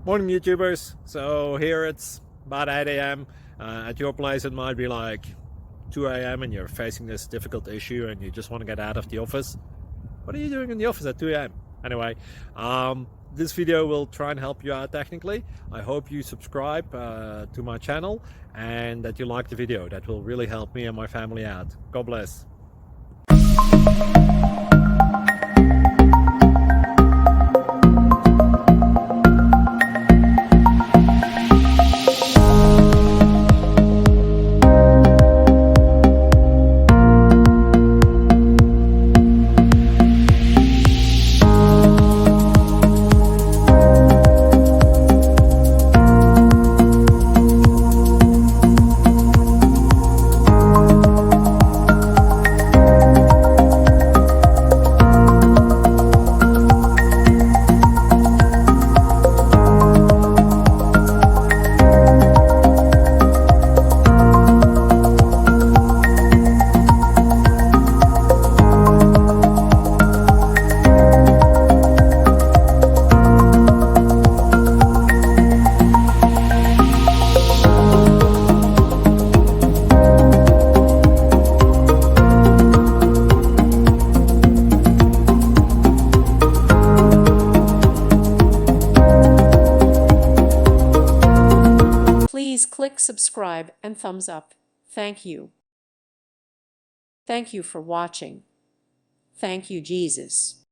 Morning YouTubers. So here it's about 8 a.m. At your place it might be like 2 a.m. and you're facing this difficult issue and you just want to get out of the office. What are you doing in the office at 2 a.m.? Anyway, this video will try and help you out technically. I hope you subscribe to my channel and that you like the video. That will really help me and my family out. God bless. Please click subscribe and thumbs up. Thank you. Thank you for watching. Thank you, Jesus.